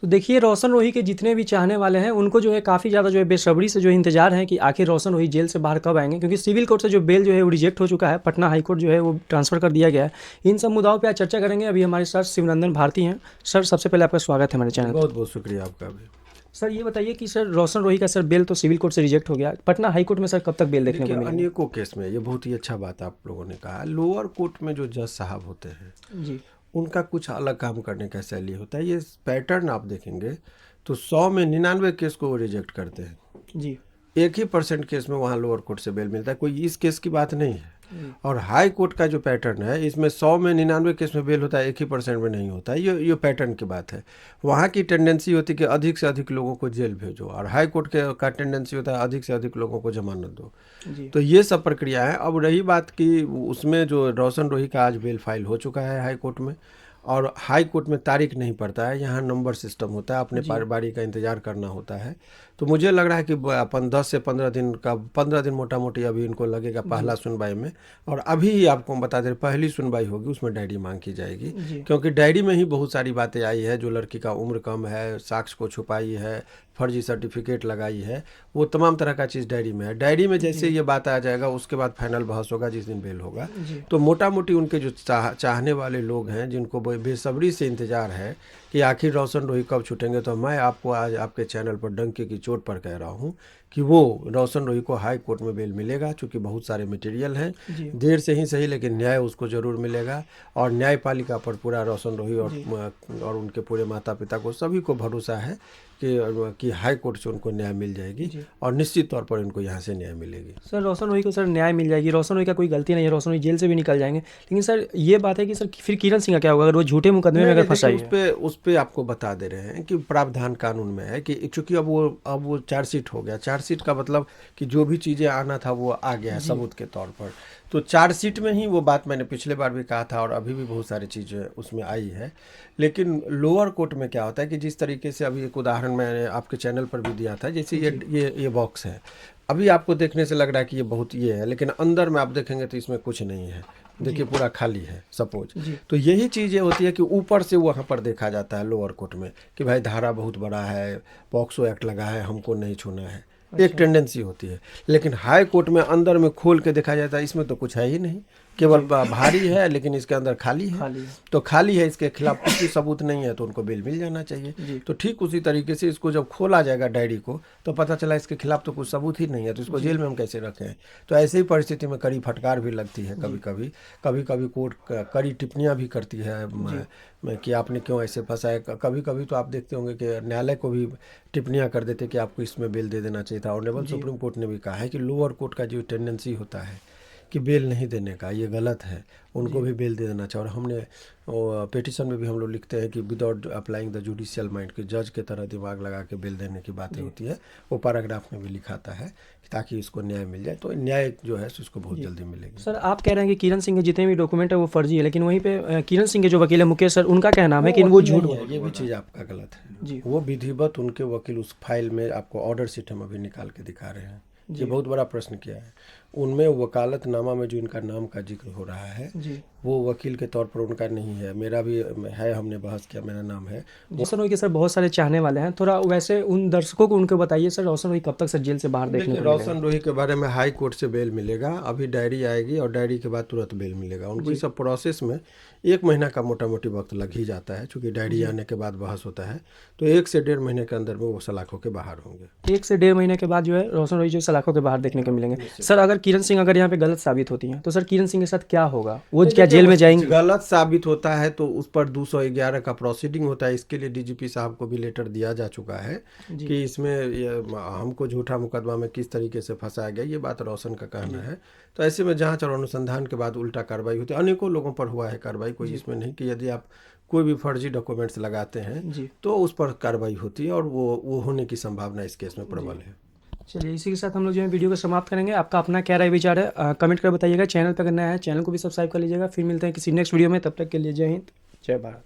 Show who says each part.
Speaker 1: तो देखिए रोशन रोही के जितने भी चाहने वाले हैं उनको जो है काफ़ी ज़्यादा जो है बेसब्री से जो है इंतजार है कि आखिर रोशन रोही जेल से बाहर कब आएंगे, क्योंकि सिविल कोर्ट से जो बेल जो है वो रिजेक्ट हो चुका है, पटना हाई कोर्ट जो है वो ट्रांसफ़र कर दिया गया है। इन सब मुद्दाओं पे आज चर्चा करेंगे। अभी हमारे साथ शिवनंदन भारती हैं। सर सबसे पहले आपका स्वागत है हमारे चैनल पर।
Speaker 2: बहुत बहुत शुक्रिया आपका भी।
Speaker 1: सर ये बताइए कि सर रोशन रोही का सर बेल तो सिविल कोर्ट से रिजेक्ट हो गया, पटना हाई कोर्ट में सर कब तक बेल देखने
Speaker 2: देखिए,
Speaker 1: को मिलेंगे?
Speaker 2: अनेकों केस में ये बहुत ही अच्छा बात आप लोगों ने कहा, लोअर कोर्ट में जो जज साहब होते हैं
Speaker 1: जी
Speaker 2: उनका कुछ अलग काम करने का शैली होता है। ये पैटर्न आप देखेंगे तो 100 में 99 केस को वो रिजेक्ट करते हैं।
Speaker 1: जी
Speaker 2: 1% केस में वहाँ लोअर कोर्ट से बेल मिलता है, कोई इस केस की बात नहीं है।
Speaker 1: जी
Speaker 2: और हाई कोर्ट का जो पैटर्न है इसमें 100 में 99 केस में बेल होता है, 1% में नहीं होता है। ये पैटर्न की बात है। वहाँ की टेंडेंसी होती है कि अधिक से अधिक लोगों को जेल भेजो, और हाई कोर्ट के का टेंडेंसी होता है अधिक से अधिक लोगों को जमानत दो।
Speaker 1: जी
Speaker 2: तो ये सब प्रक्रिया है। अब रही बात कि उसमें जो रोशन रोही का आज बेल फाइल हो चुका है हाई कोर्ट में, और हाई कोर्ट में तारीख नहीं पड़ता है, यहाँ नंबर सिस्टम होता है, अपने
Speaker 1: जी
Speaker 2: बारी का इंतज़ार करना होता है। तो मुझे लग रहा है कि अपन 10 से 15 दिन का 15 दिन मोटा मोटी अभी इनको लगेगा पहला सुनवाई में। और अभी ही आपको हम बता दें, पहली सुनवाई होगी उसमें डायरी मांग की जाएगी,
Speaker 1: जी
Speaker 2: क्योंकि डायरी में ही बहुत सारी बातें आई है। जो लड़की का उम्र कम है, साक्ष्य को छुपाई है, फर्जी सर्टिफिकेट लगाई है, वो तमाम तरह का चीज़ डायरी में है। डायरी में जैसे ये बात आ जाएगा उसके बाद फाइनल बहस होगा जिस दिन बेल होगा।
Speaker 1: जी
Speaker 2: तो मोटा मोटी उनके जो चाहने वाले लोग हैं, जिनको बेसब्री से इंतज़ार है कि आखिर रोशन रोही कब छूटेंगे, तो मैं आपको आज आपके चैनल पर डंके की चोट पर कह रहा हूँ कि वो रोशन रोही को हाई कोर्ट में बेल मिलेगा, क्योंकि बहुत सारे मटेरियल हैं।
Speaker 1: जी
Speaker 2: देर से ही सही लेकिन न्याय उसको ज़रूर मिलेगा। और न्यायपालिका पर पूरा रोशन रोही
Speaker 1: जी
Speaker 2: और उनके पूरे माता पिता को सभी को भरोसा है कि हाई कोर्ट से उनको न्याय मिल जाएगी,
Speaker 1: जी
Speaker 2: और निश्चित तौर पर इनको यहाँ से न्याय मिलेगी।
Speaker 1: सर रोशन रोही को सर न्याय मिल जाएगी, रोशन रोही का कोई गलती नहीं है, रोशन रोही जेल से भी निकल जाएंगे। लेकिन सर ये बात है कि सर फिर किरण सिंह का क्या होगा अगर वो झूठे मुकदमे में
Speaker 2: नहीं
Speaker 1: अगर
Speaker 2: नहीं,
Speaker 1: फंसा
Speaker 2: देखिए
Speaker 1: ही है?
Speaker 2: उस पे आपको बता दे रहे हैं कि प्रावधान कानून में है कि चूंकि अब वो चार्जशीट हो गया। चार्जशीट का मतलब कि जो भी चीज़ें आना था वो आ गया है
Speaker 1: जी
Speaker 2: सबूत के तौर पर। तो चार्जशीट में ही वो बात मैंने पिछले बार भी कहा था, और अभी भी बहुत सारी चीज़ें उसमें आई है। लेकिन लोअर कोर्ट में क्या होता है कि जिस तरीके से अभी एक उदाहरण मैंने आपके चैनल पर भी दिया था, जैसे
Speaker 1: जी
Speaker 2: ये बॉक्स है। अभी आपको देखने से लग रहा है कि ये बहुत ये है, लेकिन अंदर में आप देखेंगे तो इसमें कुछ नहीं है।
Speaker 1: जी
Speaker 2: देखिए पूरा खाली है सपोज।
Speaker 1: जी
Speaker 2: तो यही चीज़ें होती है कि ऊपर से वहाँ पर देखा जाता है लोअर कोर्ट में कि भाई धारा बहुत बड़ा है, पॉक्सो एक्ट लगा है, हमको नहीं छूना है। एक
Speaker 1: अच्छा
Speaker 2: टेंडेंसी होती है। लेकिन हाई कोर्ट में अंदर में खोल के देखा जाता है, इसमें तो कुछ है ही नहीं, केवल
Speaker 1: जी
Speaker 2: भारी है लेकिन इसके अंदर खाली है।
Speaker 1: खाली है
Speaker 2: तो खाली है, इसके खिलाफ कुछ भी सबूत नहीं है, तो उनको बेल मिल जाना चाहिए।
Speaker 1: जी
Speaker 2: तो ठीक उसी तरीके से इसको जब खोला जाएगा डायरी को, तो पता चला इसके खिलाफ तो कुछ सबूत ही नहीं है, तो इसको
Speaker 1: जी
Speaker 2: जेल में हम कैसे रखें। तो ऐसे ही परिस्थिति में कड़ी फटकार भी लगती है
Speaker 1: जी
Speaker 2: कभी कभी कोर्ट कड़ी टिप्पणियां भी करती है
Speaker 1: जी
Speaker 2: कि आपने क्यों ऐसे फंसाए। कभी कभी तो आप देखते होंगे कि न्यायालय को भी टिप्पणियां कर देते कि आपको इसमें बेल दे देना चाहिए था। ऑनरेबल
Speaker 1: जी
Speaker 2: सुप्रीम कोर्ट ने भी कहा है कि लोअर कोर्ट का जो टेंडेंसी होता है कि बेल नहीं देने का, ये गलत है, उनको
Speaker 1: जी
Speaker 2: भी बेल दे देना चाहिए। और हमने पेटिशन में भी हम लोग लिखते हैं कि without applying the judicial mind, कि जज के तरह दिमाग लगा के बेल देने की बातें
Speaker 1: जी
Speaker 2: होती है, वो पैराग्राफ में भी लिखाता है ताकि इसको न्याय मिल जाए। तो न्याय जो है उसको बहुत
Speaker 1: जी
Speaker 2: जल्दी मिलेगी।
Speaker 1: सर आप कह रहे हैं कि किरण सिंह के जितने भी डॉक्यूमेंट है वो फर्जी है, लेकिन वहीं पे किरण सिंह के जो वकील है मुकेश सर, उनका क्या नाम है कि वो
Speaker 2: वकील
Speaker 1: झूठ
Speaker 2: नहीं
Speaker 1: बोल
Speaker 2: है, ये भी चीज़ आपका गलत है।
Speaker 1: जी
Speaker 2: वो विधिवत उनके वकील उस फाइल में आपको ऑर्डर शीट हम अभी निकाल के दिखा रहे हैं। ये
Speaker 1: जी
Speaker 2: बहुत बड़ा प्रश्न किया है। उनमें वकालतनामा में जो इनका नाम का जिक्र हो रहा है,
Speaker 1: जी
Speaker 2: वो वकील के तौर पर उनका नहीं है। मेरा भी है, हमने बहस किया, मेरा नाम है।
Speaker 1: रोशन रोही के सर बहुत सारे चाहने वाले हैं, थोड़ा वैसे उन दर्शकों को उनको बताइए सर रोशन रोही कब तक सर जेल से बाहर देखने
Speaker 2: देखिए,
Speaker 1: को मिलेगा?
Speaker 2: रोशन रोही के बारे में हाई कोर्ट से बेल मिलेगा, अभी डायरी आएगी और डायरी के बाद तुरंत बेल मिलेगा उनको।
Speaker 1: जी
Speaker 2: इस सब प्रोसेस में 1 महीना का मोटा मोटी वक्त लग ही जाता है, क्योंकि डायरी
Speaker 1: जी
Speaker 2: आने के बाद बहस होता है। तो 1 से 1.5 महीने के अंदर में वो सलाखों के बाहर होंगे।
Speaker 1: 1 से 1.5 महीने के बाद जो है रोशन रोही जो सलाखों के बाहर देखने को मिलेंगे। सर अगर किरण सिंह अगर यहाँ पे गलत साबित होती हैं तो सर किरण सिंह के साथ क्या होगा, वो
Speaker 2: नहीं,
Speaker 1: क्या
Speaker 2: देखिए
Speaker 1: जेल
Speaker 2: वो
Speaker 1: में जाएंगी?
Speaker 2: गलत साबित होता है तो उस पर 211 का प्रोसीडिंग होता है। इसके लिए डीजीपी साहब को भी लेटर दिया जा चुका है
Speaker 1: जी
Speaker 2: कि इसमें हमको झूठा मुकदमा में किस तरीके से फंसाया गया, ये बात रोशन का कहना है। तो ऐसे में जांच और अनुसंधान के बाद उल्टा कार्रवाई होती है। अनेकों लोगों पर हुआ है कार्रवाई, कोई
Speaker 1: जी
Speaker 2: इसमें नहीं कि यदि आप कोई भी फर्जी डॉक्यूमेंट्स लगाते हैं
Speaker 1: जी
Speaker 2: तो उस पर कार्रवाई होती है, और वो होने की संभावना इस केस में
Speaker 1: जी
Speaker 2: प्रबल है।
Speaker 1: चलिए इसी के साथ हम लोग जो है वीडियो को समाप्त करेंगे। आपका अपना क्या राय विचार है कमेंट कर बताइएगा। चैनल पर अगर नया है चैनल को भी सब्सक्राइब कर लीजिएगा। फिर मिलते हैं किसी नेक्स्ट वीडियो में, तब तक के लिए जय हिंद, जय भारत।